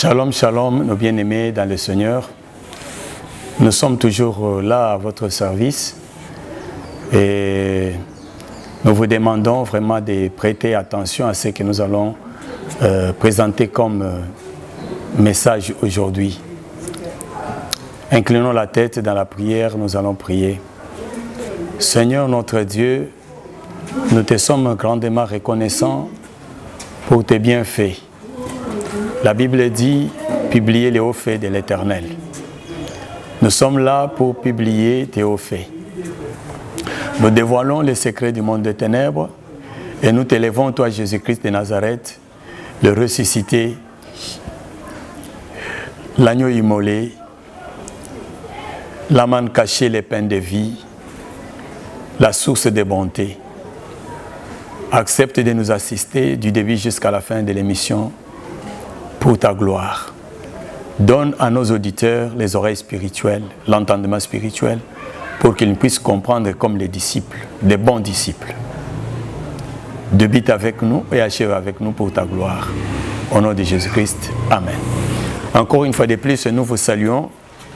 Shalom, shalom, nos bien-aimés dans le Seigneur. Nous sommes toujours là à votre service et nous vous demandons vraiment de prêter attention à ce que nous allons présenter comme message aujourd'hui. Inclinons la tête dans la prière, nous allons prier. Seigneur notre Dieu, nous te sommes grandement reconnaissants pour tes bienfaits. La Bible dit « Publier les hauts faits de l'Éternel ». Nous sommes là pour publier tes hauts faits. Nous dévoilons les secrets du monde des ténèbres et nous t'élèvons, toi Jésus-Christ de Nazareth, le ressuscité, l'agneau immolé, la manne cachée, les pains de vie, la source de bonté. Accepte de nous assister du début jusqu'à la fin de l'émission pour ta gloire. Donne à nos auditeurs les oreilles spirituelles, l'entendement spirituel, pour qu'ils puissent comprendre comme les disciples, les bons disciples. Débute avec nous et achève avec nous pour ta gloire. Au nom de Jésus-Christ, Amen. Encore une fois de plus, nous vous saluons,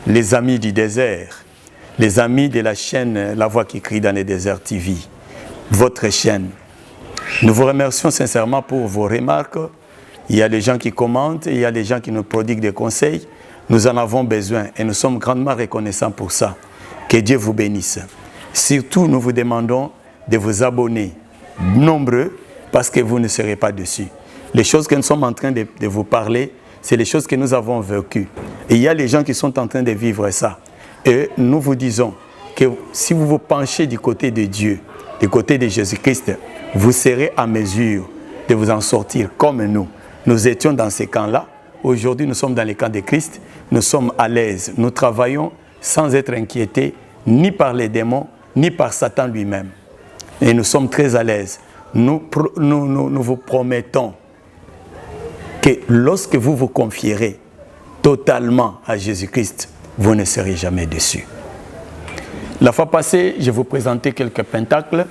les amis du désert, les amis de la chaîne La Voix qui crie dans les déserts TV, votre chaîne. Nous vous remercions sincèrement pour vos remarques. Il y a des gens qui commentent, il y a des gens qui nous prodiguent des conseils. Nous en avons besoin et nous sommes grandement reconnaissants pour ça. Que Dieu vous bénisse. Surtout, nous vous demandons de vous abonner nombreux parce que vous ne serez pas dessus. Les choses que nous sommes en train de vous parler, c'est les choses que nous avons vécues. Et il y a les gens qui sont en train de vivre ça. Et nous vous disons que si vous vous penchez du côté de Dieu, du côté de Jésus-Christ, vous serez à mesure de vous en sortir comme nous. Nous étions dans ces camps-là. Aujourd'hui, nous sommes dans les camps de Christ. Nous sommes à l'aise. Nous travaillons sans être inquiétés, ni par les démons, ni par Satan lui-même. Et nous sommes très à l'aise. Nous vous promettons que lorsque vous vous confierez totalement à Jésus-Christ, vous ne serez jamais déçus. La fois passée, je vous présentais quelques pentacles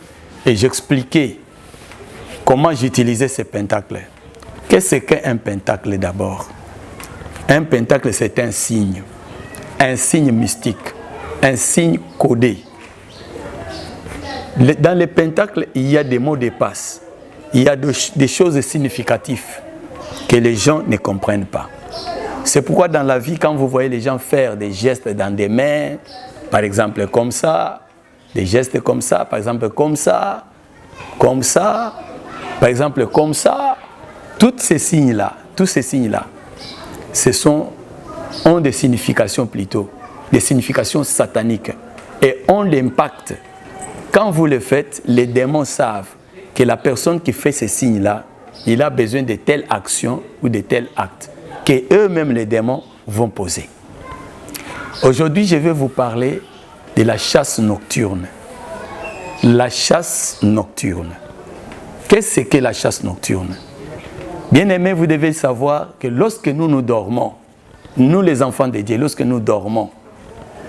et j'expliquais comment j'utilisais ces pentacles. Qu'est-ce qu'un pentacle d'abord? Un pentacle, c'est un signe mystique, un signe codé. Dans les pentacles, il y a des mots de passe, il y a des choses significatives que les gens ne comprennent pas. C'est pourquoi dans la vie, quand vous voyez les gens faire des gestes dans des mains, par exemple comme ça, des gestes comme ça, par exemple comme ça, par exemple comme ça, tous ces signes-là, ont des significations plutôt, des significations sataniques et ont l'impact. Quand vous le faites, les démons savent que la personne qui fait ces signes-là, il a besoin de telle action ou de tel acte que eux-mêmes les démons vont poser. Aujourd'hui, je vais vous parler de la chasse nocturne. La chasse nocturne. Qu'est-ce que la chasse nocturne? Bien-aimés, vous devez savoir que lorsque nous dormons, nous les enfants de Dieu, lorsque nous dormons,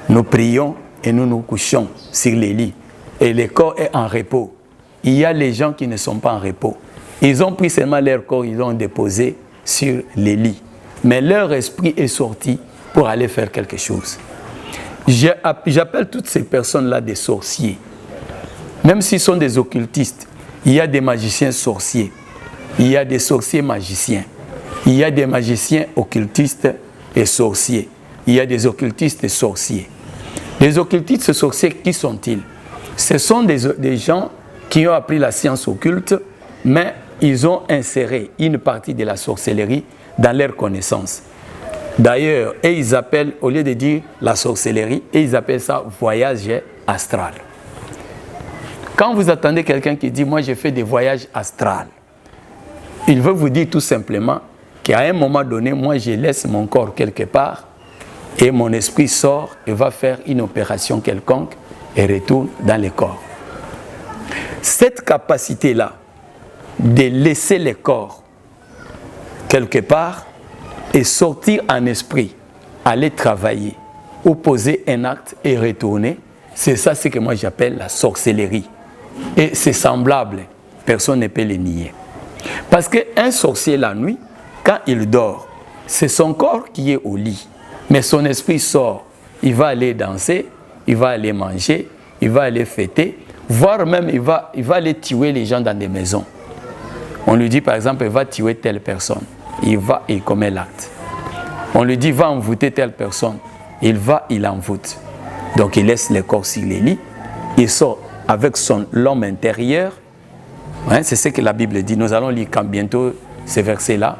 nous prions et nous nous couchons sur les lits et le corps est en repos. Il y a les gens qui ne sont pas en repos. Ils ont pris seulement leur corps, ils l'ont déposé sur les lits. Mais leur esprit est sorti pour aller faire quelque chose. J'appelle toutes ces personnes-là des sorciers. Même s'ils sont des occultistes, il y a des magiciens sorciers. Il y a des sorciers magiciens. Il y a des magiciens occultistes et sorciers. Il y a des occultistes et sorciers. Les occultistes et sorciers, qui sont-ils? Ce sont des gens qui ont appris la science occulte, mais ils ont inséré une partie de la sorcellerie dans leur connaissance. D'ailleurs, ils appellent, au lieu de dire la sorcellerie, ils appellent ça voyage astral. Quand vous attendez quelqu'un qui dit « moi j'ai fait des voyages astrales », il veut vous dire tout simplement qu'à un moment donné, moi je laisse mon corps quelque part et mon esprit sort et va faire une opération quelconque et retourne dans le corps. Cette capacité-là de laisser le corps quelque part et sortir en esprit, aller travailler ou poser un acte et retourner, c'est ça ce que moi j'appelle la sorcellerie. Et c'est semblable, personne ne peut le nier. Parce qu'un sorcier la nuit, quand il dort, c'est son corps qui est au lit. Mais son esprit sort. Il va aller danser, il va aller manger, il va aller fêter, voire même il va aller tuer les gens dans des maisons. On lui dit par exemple, il va tuer telle personne. Il va et commet l'acte. On lui dit, va envoûter telle personne. Il va, il envoûte. Donc il laisse le corps sur les lits. Il sort avec l'homme intérieur. Hein, c'est ce que la Bible dit. Nous allons lire quand bientôt ces versets-là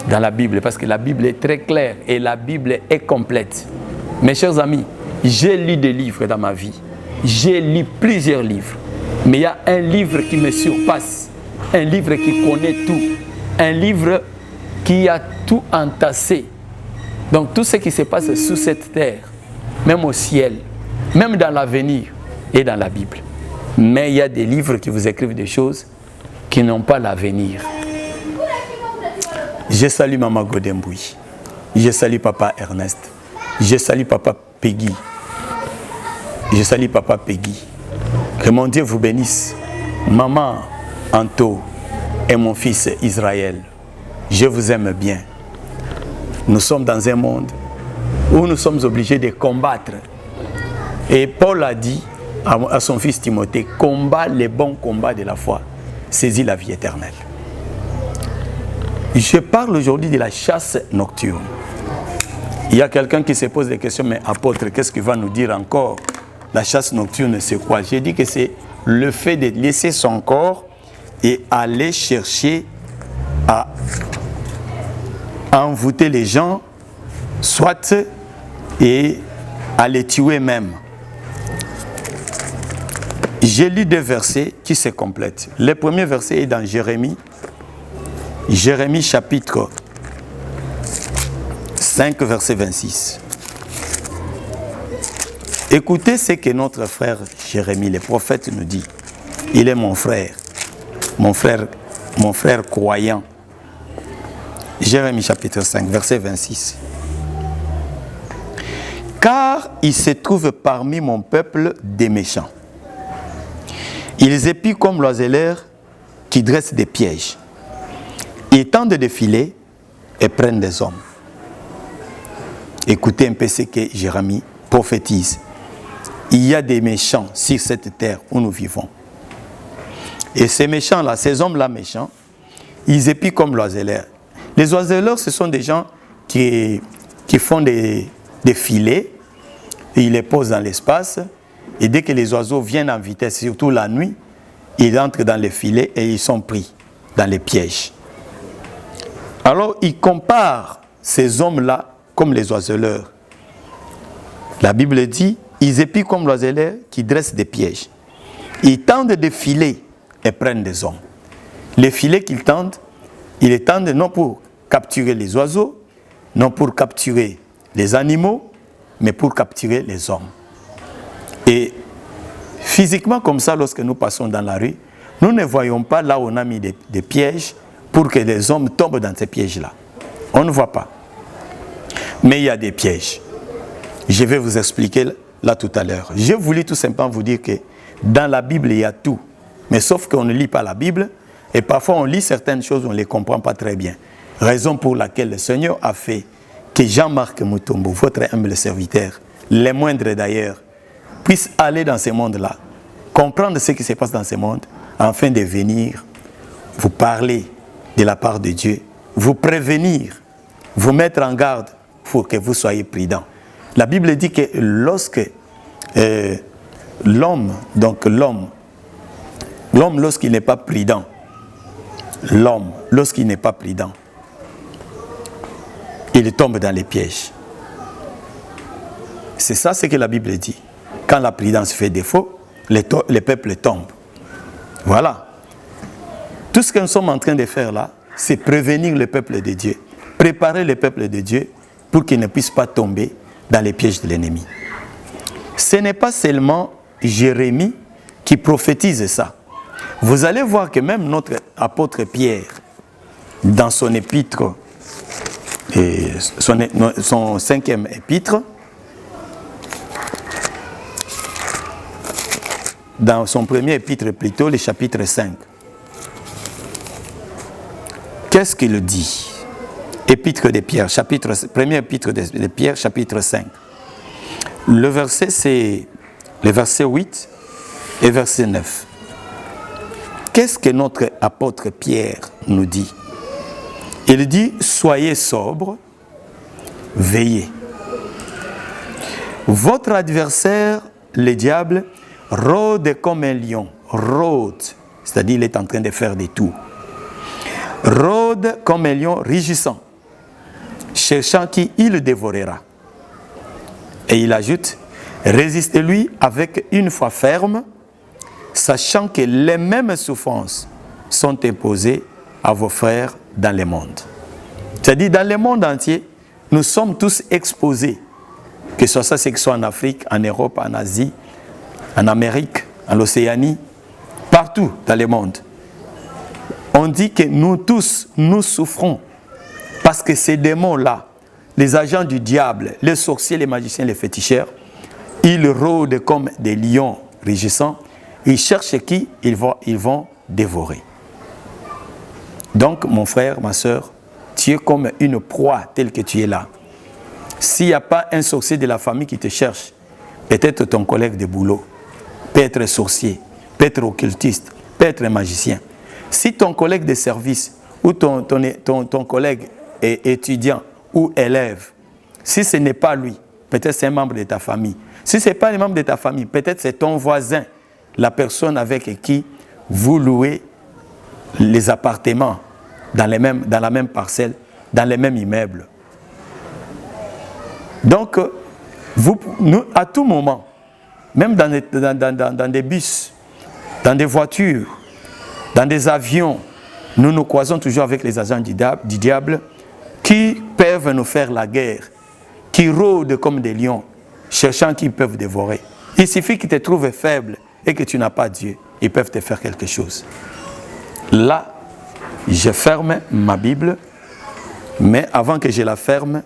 dans la Bible, parce que la Bible est très claire et la Bible est complète. Mes chers amis, j'ai lu des livres dans ma vie. J'ai lu plusieurs livres. Mais il y a un livre qui me surpasse. Un livre qui connaît tout. Un livre qui a tout entassé. Donc tout ce qui se passe sous cette terre, même au ciel, même dans l'avenir, est dans la Bible. Mais il y a des livres qui vous écrivent des choses qui n'ont pas l'avenir. Je salue Maman Godemboui. Je salue Papa Ernest. Je salue Papa Peggy. Je salue Papa Peggy. Que mon Dieu vous bénisse. Maman Anto et mon fils Israël, je vous aime bien. Nous sommes dans un monde où nous sommes obligés de combattre. Et Paul a dit à son fils Timothée, combat les bons combats de la foi, saisis la vie éternelle. Je parle aujourd'hui de la chasse nocturne. Il y a quelqu'un qui se pose des questions, mais apôtre, qu'est-ce qu'il va nous dire encore? La chasse nocturne, c'est quoi? J'ai dit que c'est le fait de laisser son corps et aller chercher à envoûter les gens, soit et à les tuer même. J'ai lu deux versets qui se complètent. Le premier verset est dans Jérémie. Jérémie chapitre 5, verset 26. Écoutez ce que notre frère Jérémie, le prophète, nous dit. Il est mon frère croyant. Jérémie chapitre 5, verset 26. Car il se trouve parmi mon peuple des méchants. Ils épient comme l'oiseleur qui dresse des pièges. Ils tentent de défiler et prennent des hommes. Écoutez un peu ce que Jérémie prophétise. Il y a des méchants sur cette terre où nous vivons. Et ces méchants-là, ces hommes-là méchants, ils épient comme l'oiseleur. Les oiseleurs, ce sont des gens qui font des filets, et ils les posent dans l'espace, et dès que les oiseaux viennent en vitesse, surtout la nuit, ils entrent dans les filets et ils sont pris dans les pièges. Alors, ils comparent ces hommes-là comme les oiseleurs. La Bible dit, ils épient comme l'oiseleur qui dresse des pièges. Ils tentent de filer et prennent des hommes. Les filets qu'ils tendent, ils les tendent non pour capturer les oiseaux, non pour capturer les animaux, mais pour capturer les hommes. Et physiquement comme ça, lorsque nous passons dans la rue, nous ne voyons pas là où on a mis des pièges pour que les hommes tombent dans ces pièges-là. On ne voit pas. Mais il y a des pièges. Je vais vous expliquer là tout à l'heure. Je voulais tout simplement vous dire que dans la Bible, il y a tout. Mais sauf qu'on ne lit pas la Bible et parfois on lit certaines choses, on ne les comprend pas très bien. Raison pour laquelle le Seigneur a fait que Jean-Marc Mutombo, votre humble serviteur, les moindres d'ailleurs, puisse aller dans ce monde-là, comprendre ce qui se passe dans ce monde, afin de venir vous parler de la part de Dieu, vous prévenir, vous mettre en garde pour que vous soyez prudents. La Bible dit que lorsque l'homme, lorsqu'il n'est pas prudent, il tombe dans les pièges. C'est ça ce que la Bible dit. Quand la prudence fait défaut, les peuples tombent. Voilà. Tout ce que nous sommes en train de faire là, c'est prévenir le peuple de Dieu, préparer le peuple de Dieu pour qu'il ne puisse pas tomber dans les pièges de l'ennemi. Ce n'est pas seulement Jérémie qui prophétise ça. Vous allez voir que même notre apôtre Pierre, dans son épître, son 5e épître, dans son premier épître plutôt, le chapitre 5, qu'est-ce qu'il dit? Épître de Pierre, premier épître de Pierre, chapitre 5. Le verset, c'est le verset 8 et verset 9. Qu'est-ce que notre apôtre Pierre nous dit? Il dit, soyez sobres, veillez. Votre adversaire, le diable, rôde comme un lion. Rôde, c'est-à-dire il est en train de faire des tours. Rôde comme un lion rugissant, cherchant qui il dévorera. Et il ajoute, résistez-lui avec une foi ferme, sachant que les mêmes souffrances sont imposées à vos frères dans le monde. C'est-à-dire dans le monde entier, nous sommes tous exposés, que ce soit en Afrique, en Europe, en Asie, en Amérique, en Océanie, partout dans le monde. On dit que nous tous, nous souffrons parce que ces démons-là, les agents du diable, les sorciers, les magiciens, les féticheurs, ils rôdent comme des lions rugissants. Ils cherchent qui ils vont dévorer. Donc, mon frère, ma soeur, tu es comme une proie telle que tu es là. S'il n'y a pas un sorcier de la famille qui te cherche, peut-être ton collègue de boulot, peut être sorcier, peut être occultiste, peut être magicien. Si ton collègue de service ou ton collègue est étudiant ou élève, si ce n'est pas lui, peut-être c'est un membre de ta famille. Si ce n'est pas un membre de ta famille, peut-être c'est ton voisin, la personne avec qui vous louez les appartements dans la même parcelle, dans les mêmes immeubles. Donc, nous, à tout moment, même dans des bus, dans des voitures, dans des avions, nous nous croisons toujours avec les agents du diable qui peuvent nous faire la guerre, qui rôdent comme des lions, cherchant qu'ils peuvent dévorer. Il suffit qu'ils te trouvent faible et que tu n'as pas Dieu, ils peuvent te faire quelque chose. Là, je ferme ma Bible, mais avant que je la ferme,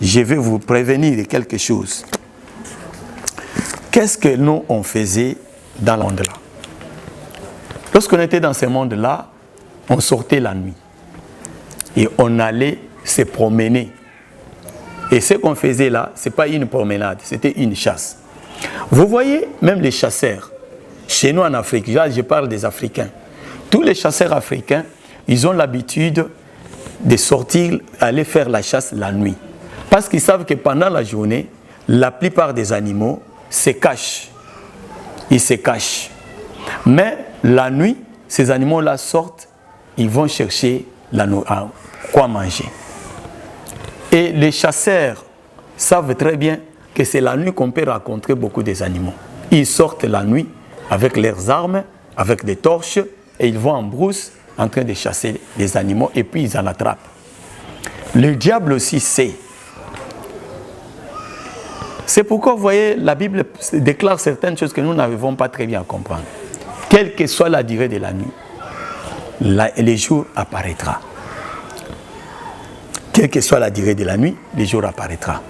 je vais vous prévenir de quelque chose. Qu'est-ce que nous, on faisait dans le monde-là? Lorsqu'on était dans ce monde-là, on sortait la nuit et on allait se promener. Et ce qu'on faisait là, ce n'est pas une promenade, c'était une chasse. Vous voyez, même les chasseurs, chez nous en Afrique, je parle des Africains, tous les chasseurs africains, ils ont l'habitude de sortir, aller faire la chasse la nuit. Parce qu'ils savent que pendant la journée, la plupart des animaux se cachent. Ils se cachent. Mais la nuit, ces animaux-là sortent, ils vont chercher quoi manger. Et les chasseurs savent très bien que c'est la nuit qu'on peut rencontrer beaucoup des animaux. Ils sortent la nuit avec leurs armes, avec des torches, et ils vont en brousse en train de chasser les animaux, et puis ils en attrapent. Le diable aussi sait. C'est pourquoi, vous voyez, la Bible déclare certaines choses que nous n'arrivons pas très bien à comprendre. Quelle que soit la durée de la nuit, le jour apparaîtra. Quelle que soit la durée de la nuit, le jour apparaîtra.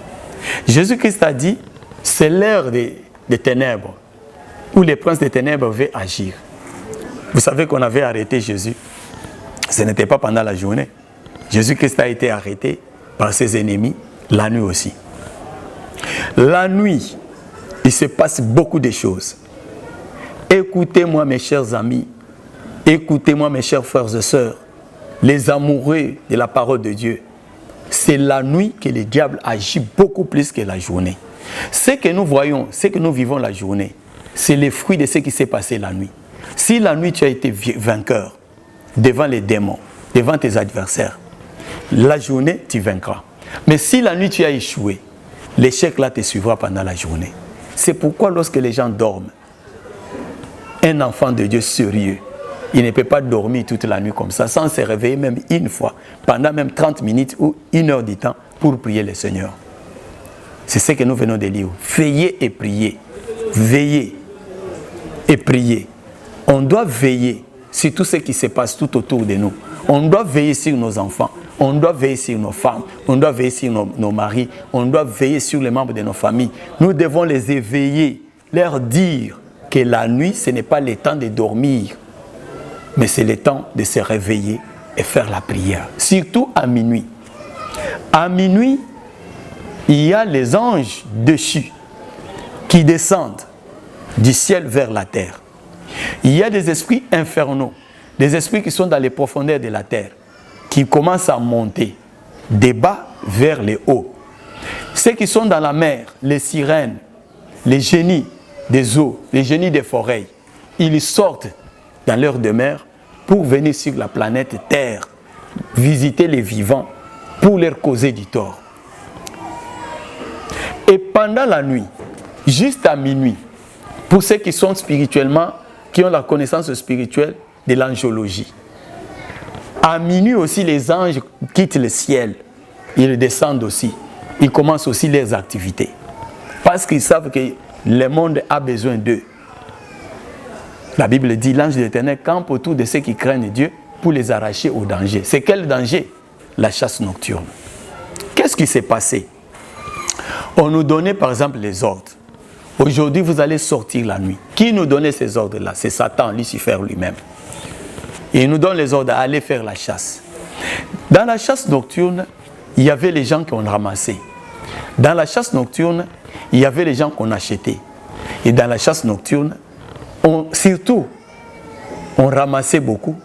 Jésus-Christ a dit, c'est l'heure des ténèbres, où les princes des ténèbres veulent agir. Vous savez qu'on avait arrêté Jésus. Ce n'était pas pendant la journée. Jésus-Christ a été arrêté par ses ennemis la nuit aussi. La nuit, il se passe beaucoup de choses. Écoutez-moi mes chers amis, écoutez-moi mes chers frères et sœurs, les amoureux de la parole de Dieu. C'est la nuit que le diable agit beaucoup plus que la journée. Ce que nous voyons, ce que nous vivons la journée, c'est le fruit de ce qui s'est passé la nuit. Si la nuit tu as été vainqueur devant les démons, devant tes adversaires, la journée tu vaincras. Mais si la nuit tu as échoué, l'échec là te suivra pendant la journée. C'est pourquoi lorsque les gens dorment, un enfant de Dieu sérieux, il ne peut pas dormir toute la nuit comme ça, sans se réveiller même une fois, pendant même 30 minutes ou 1 heure du temps pour prier le Seigneur. C'est ce que nous venons de lire. Veillez et priez. Veillez et priez. On doit veiller sur tout ce qui se passe tout autour de nous. On doit veiller sur nos enfants. On doit veiller sur nos femmes. On doit veiller sur nos maris. On doit veiller sur les membres de nos familles. Nous devons les éveiller, leur dire que la nuit, ce n'est pas le temps de dormir, mais c'est le temps de se réveiller et faire la prière. Surtout à minuit. À minuit, il y a les anges déchus qui descendent du ciel vers la terre. Il y a des esprits infernaux, des esprits qui sont dans les profondeurs de la terre, qui commencent à monter des bas vers les hauts. Ceux qui sont dans la mer, les sirènes, les génies des eaux, les génies des forêts, ils sortent dans leur demeure pour venir sur la planète Terre, visiter les vivants pour leur causer du tort. Et pendant la nuit, juste à minuit, pour ceux qui sont spirituellement, qui ont la connaissance spirituelle de l'angiologie, à minuit aussi, les anges quittent le ciel, ils descendent aussi, ils commencent aussi leurs activités, parce qu'ils savent que le monde a besoin d'eux. La Bible dit, l'ange de l'Éternel campe autour de ceux qui craignent Dieu pour les arracher au danger. C'est quel danger? La chasse nocturne. Qu'est-ce qui s'est passé? On nous donnait par exemple les ordres. Aujourd'hui, vous allez sortir la nuit. Qui nous donnait ces ordres-là? C'est Satan, Lucifer lui-même. Il nous donne les ordres d'aller faire la chasse. Dans la chasse nocturne, il y avait les gens qu'on ramassait. Dans la chasse nocturne, il y avait les gens qu'on achetait. Et dans la chasse nocturne, surtout, on ramassait beaucoup.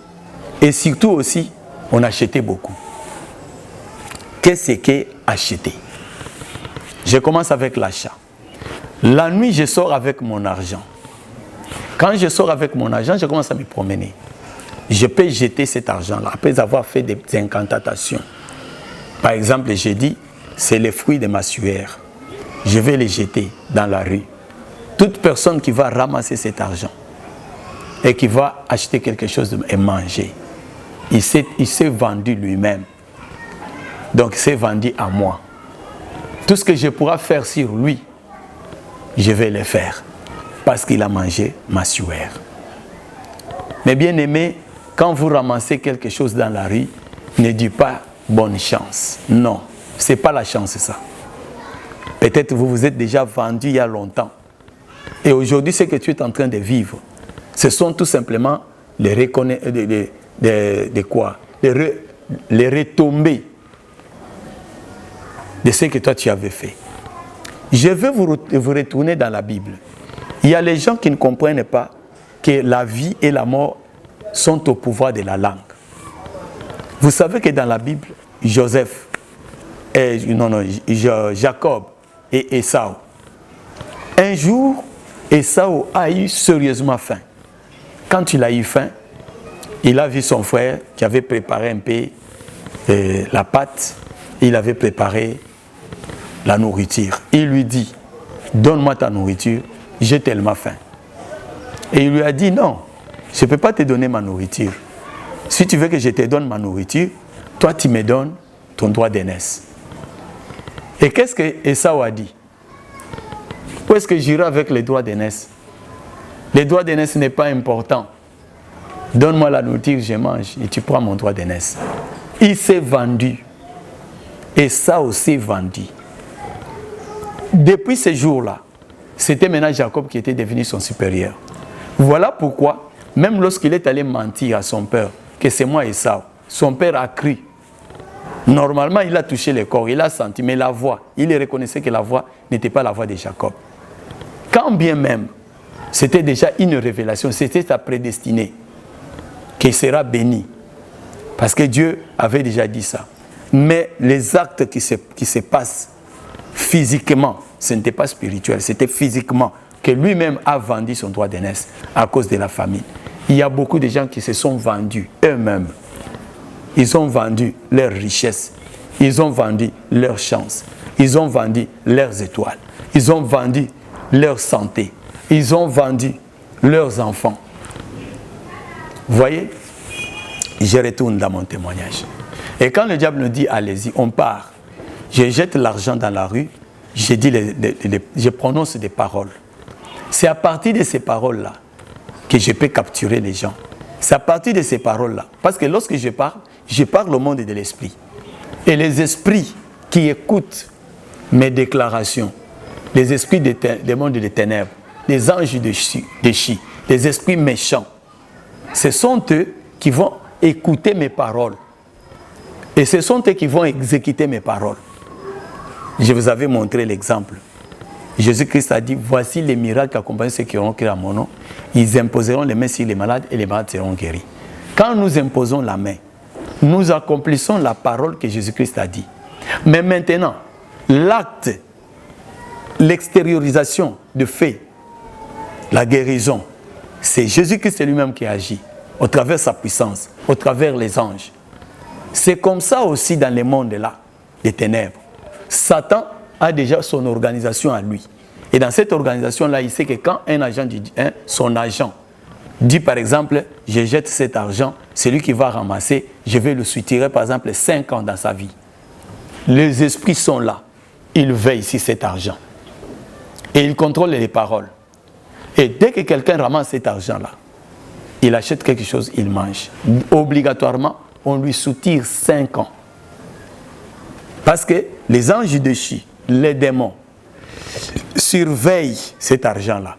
Et surtout aussi, on achetait beaucoup. Qu'est-ce qu'est acheter? Je commence avec l'achat. La nuit, je sors avec mon argent. Quand je sors avec mon argent, je commence à me promener. Je peux jeter cet argent-là après avoir fait des incantations. Par exemple, j'ai dit, c'est les fruits de ma sueur. Je vais les jeter dans la rue. Toute personne qui va ramasser cet argent et qui va acheter quelque chose et manger, il s'est vendu lui-même. Donc, il s'est vendu à moi. Tout ce que je pourrai faire sur lui, je vais le faire. Parce qu'il a mangé ma sueur. Mais bien aimé, quand vous ramassez quelque chose dans la rue, ne dites pas bonne chance. Non, ce n'est pas la chance ça. Peut-être vous vous êtes déjà vendu il y a longtemps. Et aujourd'hui, ce que tu es en train de vivre, ce sont tout simplement les retombées de ce que toi tu avais fait. Je veux vous retourner dans la Bible. Il y a les gens qui ne comprennent pas que la vie et la mort sont au pouvoir de la langue. Vous savez que dans la Bible, Jacob et Ésaü, un jour, Ésaü a eu sérieusement faim. Quand il a eu faim, il a vu son frère qui avait préparé un peu la pâte, il avait préparé la nourriture. Il lui dit, donne-moi ta nourriture, j'ai tellement faim. Et il lui a dit, non, je ne peux pas te donner ma nourriture. Si tu veux que je te donne ma nourriture, toi tu me donnes ton droit d'aînesse. Et qu'est-ce que Ésaü a dit? Où est-ce que j'irai avec les droits d'aînesse? Les droits d'aînesse n'est pas important. Donne-moi la nourriture, je mange et tu prends mon droit d'aînesse. Il s'est vendu. Ésaü s'est vendu. Depuis ce jour-là, c'était maintenant Jacob qui était devenu son supérieur. Voilà pourquoi, même lorsqu'il est allé mentir à son père, que c'est moi Ésaü, son père a cru. Normalement, il a touché le corps, il a senti, mais la voix, il reconnaissait que la voix n'était pas la voix de Jacob. Quand bien même, c'était déjà une révélation, c'était sa prédestinée, qu'il sera béni. Parce que Dieu avait déjà dit ça. Mais les actes qui se passent physiquement, ce n'était pas spirituel, c'était physiquement que lui-même a vendu son droit d'aînesse à cause de la famine. Il y a beaucoup de gens qui se sont vendus eux-mêmes. Ils ont vendu leurs richesses, ils ont vendu leurs chances, ils ont vendu leurs étoiles, ils ont vendu leur santé, ils ont vendu leurs enfants. Vous voyez, je retourne dans mon témoignage. Et quand le diable nous dit, allez-y, on part, je jette l'argent dans la rue, je prononce des paroles. C'est à partir de ces paroles-là que je peux capturer les gens. C'est à partir de ces paroles-là. Parce que lorsque je parle au monde de l'esprit. Et les esprits qui écoutent mes déclarations, les esprits des mondes des ténèbres, les anges déchus, les esprits méchants, ce sont eux qui vont écouter mes paroles Et ce sont eux qui vont exécuter mes paroles. Je vous avais montré l'exemple. Jésus-Christ a dit, voici les miracles qui accompagnent ceux qui auront cru à mon nom. Ils imposeront les mains sur les malades et les malades seront guéris. Quand nous imposons la main, nous accomplissons la parole que Jésus-Christ a dit. Mais maintenant, l'acte, l'extériorisation de fait, la guérison, c'est Jésus-Christ lui-même qui agit, au travers de sa puissance, au travers les anges. C'est comme ça aussi dans le monde là, des ténèbres. Satan a déjà son organisation à lui. Et dans cette organisation-là, il sait que quand un agent dit, son agent dit par exemple, je jette cet argent, celui qui va ramasser, je vais le soutirer par exemple 5 ans dans sa vie. Les esprits sont là, ils veillent sur cet argent. Et ils contrôlent les paroles. Et dès que quelqu'un ramasse cet argent-là, il achète quelque chose, il mange. Obligatoirement, on lui soutire 5 ans. Parce que les anges déchus, les démons, surveillent cet argent-là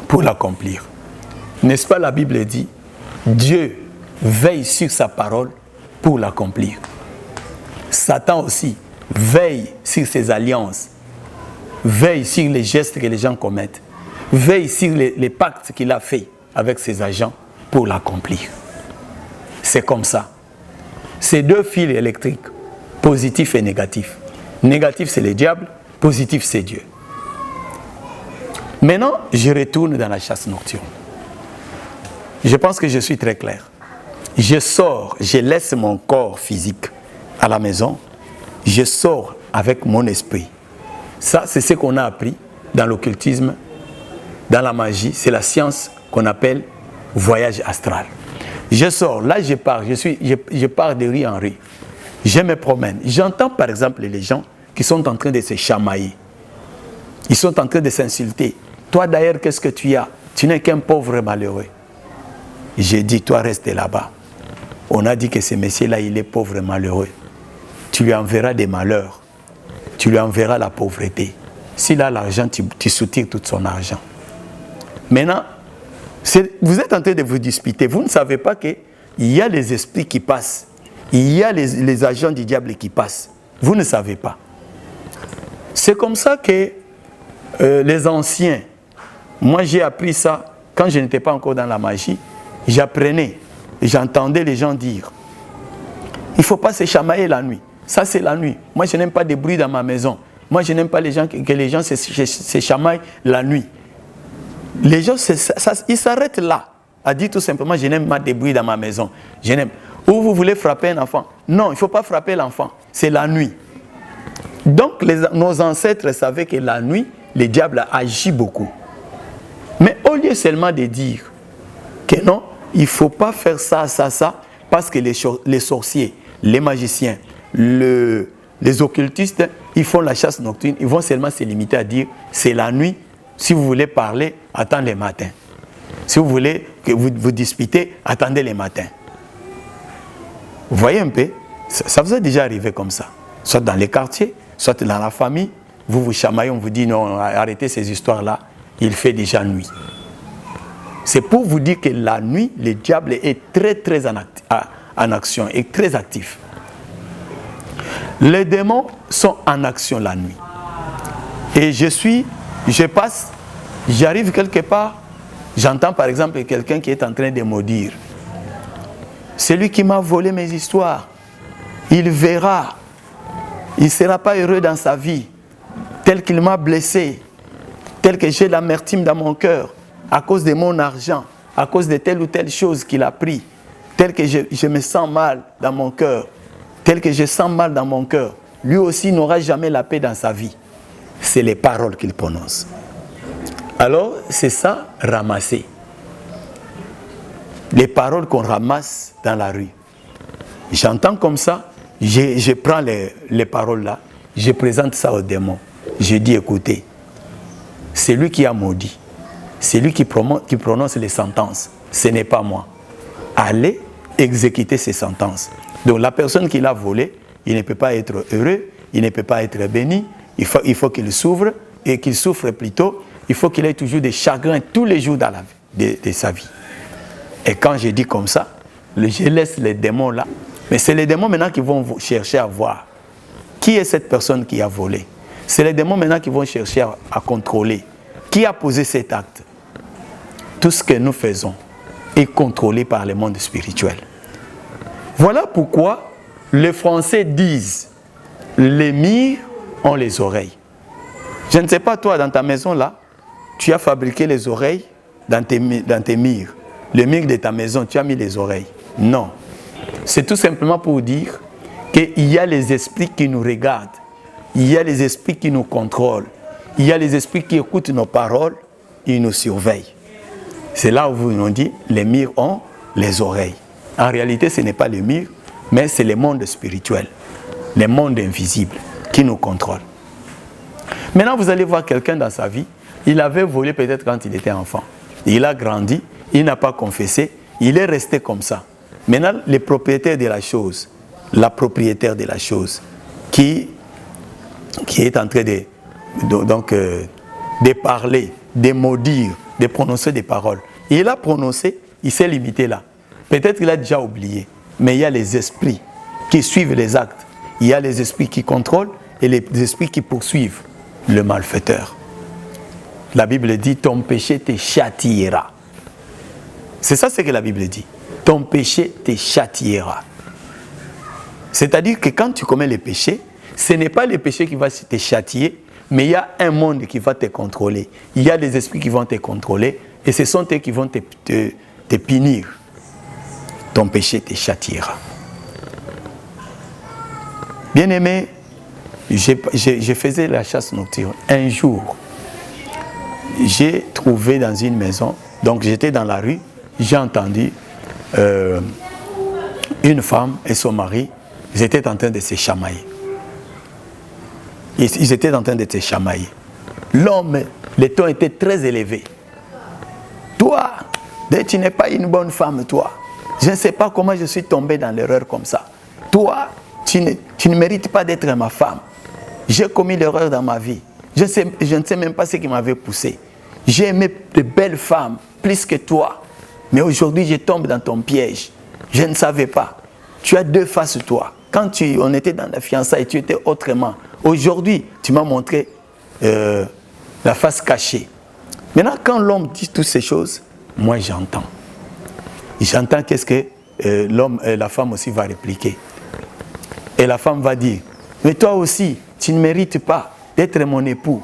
pour l'accomplir. N'est-ce pas, la Bible dit, Dieu veille sur sa parole pour l'accomplir. Satan aussi veille sur ses alliances, veille sur les gestes que les gens commettent, veille sur les pactes qu'il a faits avec ses agents pour l'accomplir. C'est comme ça. C'est 2 fils électriques, positif et négatif. Négatif, c'est le diable, positif, c'est Dieu. Maintenant, je retourne dans la chasse nocturne. Je pense que je suis très clair. Je sors, je laisse mon corps physique à la maison, je sors avec mon esprit. Ça, c'est ce qu'on a appris dans l'occultisme, dans la magie, c'est la science qu'on appelle voyage astral. Je sors, là je pars, je pars de rue en rue. Je me promène. J'entends par exemple les gens qui sont en train de se chamailler. Ils sont en train de s'insulter. Toi d'ailleurs, qu'est-ce que tu as? Tu n'es qu'un pauvre malheureux. J'ai dit, toi reste là-bas. On a dit que ce monsieur-là, il est pauvre et malheureux. Tu lui enverras des malheurs. Tu lui enverras la pauvreté. S'il a l'argent, tu soutires tout son argent. Maintenant, vous êtes en train de vous disputer. Vous ne savez pas qu'il y a les esprits qui passent. Il y a les agents du diable qui passent. Vous ne savez pas. C'est comme ça que les anciens, moi j'ai appris ça quand je n'étais pas encore dans la magie. J'apprenais, j'entendais les gens dire, il ne faut pas se chamailler la nuit. Ça c'est la nuit. Moi je n'aime pas de bruit dans ma maison. Moi je n'aime pas que les gens se chamaillent la nuit. Les gens, ils s'arrêtent là, à dire tout simplement, je n'aime pas de bruit dans ma maison. Je n'aime. Ou vous voulez frapper un enfant. Non, il ne faut pas frapper l'enfant. C'est la nuit. Donc nos ancêtres savaient que la nuit, le diable agit beaucoup. Mais au lieu seulement de dire que non, il ne faut pas faire ça, parce que les sorciers, les magiciens, les occultistes, ils font la chasse nocturne, ils vont seulement se limiter à dire c'est la nuit. Si vous voulez parler, attendez le matin. Si vous voulez que vous disputez, attendez le matin. Vous voyez un peu, ça vous est déjà arrivé comme ça. Soit dans les quartiers, soit dans la famille, vous vous chamaillez, on vous dit non, arrêtez ces histoires-là, il fait déjà nuit. C'est pour vous dire que la nuit, le diable est très en action, et très actif. Les démons sont en action la nuit. Et je passe, j'arrive quelque part, j'entends par exemple quelqu'un qui est en train de maudire. Celui qui m'a volé mes histoires, il verra, il ne sera pas heureux dans sa vie, tel qu'il m'a blessé, tel que j'ai l'amertume dans mon cœur, à cause de mon argent, à cause de telle ou telle chose qu'il a pris, tel que je me sens mal dans mon cœur, tel que je sens mal dans mon cœur. Lui aussi n'aura jamais la paix dans sa vie. C'est les paroles qu'il prononce. Alors, c'est ça, ramasser. Les paroles qu'on ramasse dans la rue. J'entends comme ça, je prends les paroles là, je présente ça au démon. Je dis, écoutez, c'est lui qui a maudit. C'est lui qui prononce les sentences. Ce n'est pas moi. Allez exécuter ces sentences. Donc la personne qui l'a volé, il ne peut pas être heureux, il ne peut pas être béni. Il faut qu'il souffre, et qu'il souffre plutôt. Il faut qu'il ait toujours des chagrins tous les jours dans la vie, de sa vie. Et quand je dis comme ça, je laisse les démons là. Mais c'est les démons maintenant qui vont chercher à voir qui est cette personne qui a volé. C'est les démons maintenant qui vont chercher à contrôler qui a posé cet acte. Tout ce que nous faisons est contrôlé par le monde spirituel. Voilà pourquoi les Français disent les murs ont les oreilles. Je ne sais pas, toi, dans ta maison là, tu as fabriqué les oreilles dans tes murs. Le mur de ta maison, tu as mis les oreilles. Non. C'est tout simplement pour dire qu'il y a les esprits qui nous regardent. Il y a les esprits qui nous contrôlent. Il y a les esprits qui écoutent nos paroles. Ils nous surveillent. C'est là où vous nous dites, les murs ont les oreilles. En réalité, ce n'est pas le mur, mais c'est le monde spirituel, le monde invisible qui nous contrôle. Maintenant, vous allez voir quelqu'un dans sa vie, il avait volé peut-être quand il était enfant. Il a grandi, il n'a pas confessé, il est resté comme ça. Maintenant, le propriétaire de la chose, la propriétaire de la chose, qui est en train de parler, de maudire, de prononcer des paroles. Il a prononcé, il s'est limité là. Peut-être qu'il a déjà oublié, mais il y a les esprits qui suivent les actes. Il y a les esprits qui contrôlent et les esprits qui poursuivent le malfaiteur. La Bible dit, ton péché te châtiera. C'est ça ce que la Bible dit. Ton péché te châtiera. C'est-à-dire que quand tu commets le péché, ce n'est pas le péché qui va te châtier, mais il y a un monde qui va te contrôler. Il y a des esprits qui vont te contrôler et ce sont eux qui vont te punir. Ton péché te châtiera. Bien-aimé, je faisais la chasse nocturne. Un jour, j'ai trouvé dans une maison, donc j'étais dans la rue, j'ai entendu une femme et son mari, ils étaient en train de se chamailler. Ils étaient en train de se chamailler. L'homme, le ton était très élevé. Toi, tu n'es pas une bonne femme, toi. Je ne sais pas comment je suis tombé dans l'erreur comme ça. Toi, tu ne mérites pas d'être ma femme. J'ai commis l'erreur dans ma vie. Je ne sais même pas ce qui m'avait poussé. J'ai aimé de belles femmes, plus que toi. Mais aujourd'hui, je tombe dans ton piège. Je ne savais pas. Tu as deux faces, toi. Quand on était dans la fiançailles, tu étais autrement. Aujourd'hui, tu m'as montré la face cachée. Maintenant, quand l'homme dit toutes ces choses, moi j'entends. J'entends qu'est-ce que la femme aussi va répliquer. Et la femme va dire, mais toi aussi, tu ne mérites pas d'être mon époux.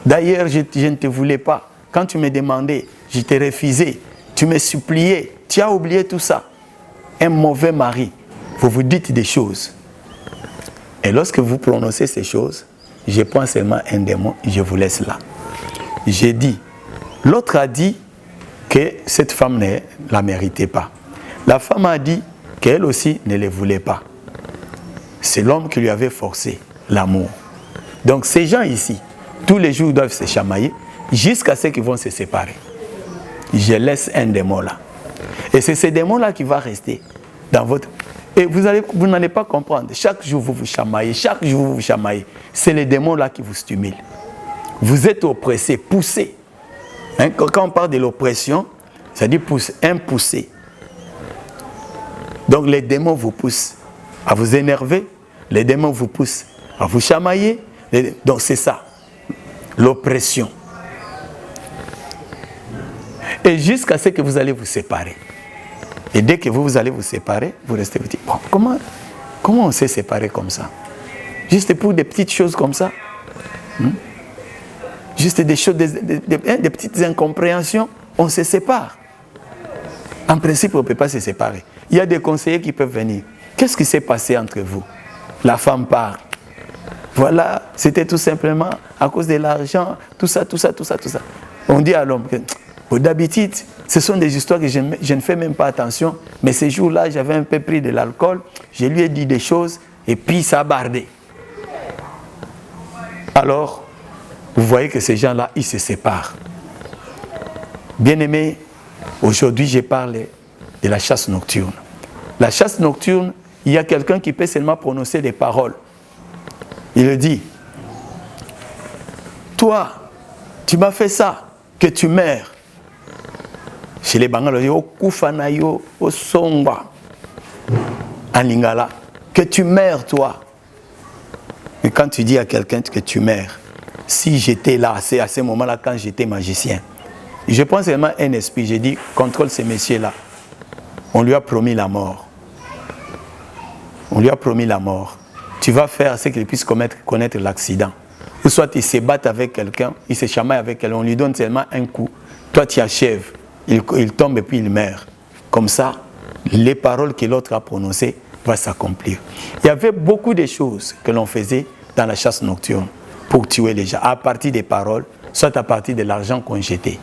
D'ailleurs, je ne te voulais pas. Quand tu me demandais, je t'ai refusé. Tu me suppliais. Tu as oublié tout ça. Un mauvais mari. Vous vous dites des choses. Et lorsque vous prononcez ces choses, je prends seulement un démon, je vous laisse là. J'ai dit, l'autre a dit que cette femme ne la méritait pas. La femme a dit qu'elle aussi ne le voulait pas. C'est l'homme qui lui avait forcé l'amour. Donc ces gens ici, tous les jours doivent se chamailler jusqu'à ce qu'ils vont se séparer. Je laisse un démon là. Et c'est ce démon là qui va rester dans votre... Et vous n'allez pas comprendre. Chaque jour vous vous chamaillez, chaque jour vous vous chamaillez. C'est les démons là qui vous stimulent. Vous êtes oppressé, poussé. Hein, quand on parle de l'oppression, ça dit impousser. Donc les démons vous poussent à vous énerver, les démons vous poussent à vous chamailler. Donc c'est ça, l'oppression. Et jusqu'à ce que vous allez vous séparer. Et dès que vous allez vous séparer, vous restez petit. Bon, comment on s'est séparé comme ça? Juste pour des petites choses comme ça? Juste des choses, des petites incompréhensions, on se sépare. En principe, on ne peut pas se séparer. Il y a des conseillers qui peuvent venir. Qu'est-ce qui s'est passé entre vous? La femme part. Voilà, c'était tout simplement à cause de l'argent, tout ça. On dit à l'homme que d'habitude, ce sont des histoires que je ne fais même pas attention, mais ces jours-là, j'avais un peu pris de l'alcool, je lui ai dit des choses, et puis ça a bardé. Alors, vous voyez que ces gens-là, ils se séparent. Bien-aimés, aujourd'hui, je parle de la chasse nocturne. La chasse nocturne, il y a quelqu'un qui peut seulement prononcer des paroles. Il dit, toi, tu m'as fait ça, que tu meurs. Chez les Bangala, en lingala, que tu meurs toi. Et quand tu dis à quelqu'un que tu meurs, si j'étais là, c'est à ce moment-là quand j'étais magicien. Je prends seulement un esprit, j'ai dit, contrôle ces messieurs-là. On lui a promis la mort. On lui a promis la mort. Tu vas faire ce qu'il puisse connaître l'accident. Ou soit il se bat avec quelqu'un, il se chamaille avec quelqu'un, on lui donne seulement un coup. Toi tu achèves, il tombe et puis il meurt. Comme ça, les paroles que l'autre a prononcées vont s'accomplir. Il y avait beaucoup de choses que l'on faisait dans la chasse nocturne pour tuer les gens, à partir des paroles, soit à partir de l'argent qu'on jetait.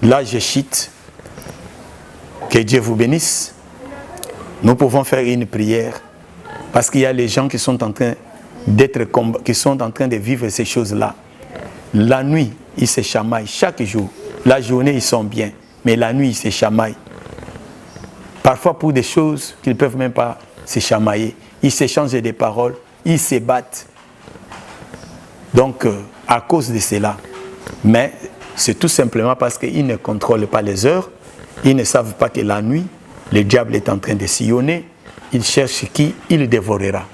Là, je chite. Que Dieu vous bénisse. Nous pouvons faire une prière parce qu'il y a les gens qui sont en train de vivre ces choses-là. La nuit, ils se chamaillent chaque jour. La journée, ils sont bien, mais la nuit, ils se chamaillent. Parfois pour des choses qu'ils ne peuvent même pas se chamailler. Ils s'échangent des paroles, ils se battent. Donc, à cause de cela. Mais c'est tout simplement parce qu'ils ne contrôlent pas les heures. Ils ne savent pas que la nuit, le diable est en train de sillonner. Il cherche qui il dévorera.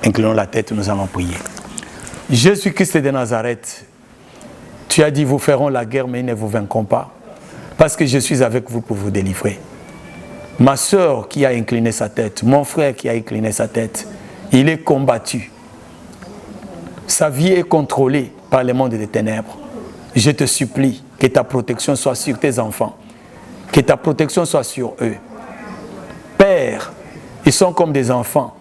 Inclinons la tête, nous allons prier. Jésus-Christ de Nazareth, tu as dit, vous feront la guerre, mais ils ne vous vaincront pas. Parce que je suis avec vous pour vous délivrer. Ma soeur qui a incliné sa tête, mon frère qui a incliné sa tête, il est combattu. Sa vie est contrôlée par le monde des ténèbres. Je te supplie que ta protection soit sur tes enfants. Que ta protection soit sur eux. Père, ils sont comme des enfants,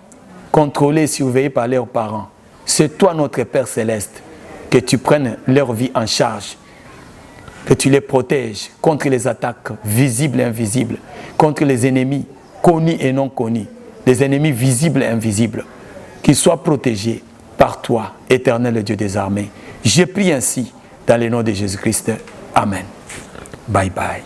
contrôlés et surveillés par leurs parents. C'est toi notre Père Céleste, que tu prennes leur vie en charge. Que tu les protèges contre les attaques visibles et invisibles, contre les ennemis connus et non connus, les ennemis visibles et invisibles. Qu'ils soient protégés par toi, éternel Dieu des armées. Je prie ainsi dans le nom de Jésus-Christ. Amen. Bye bye.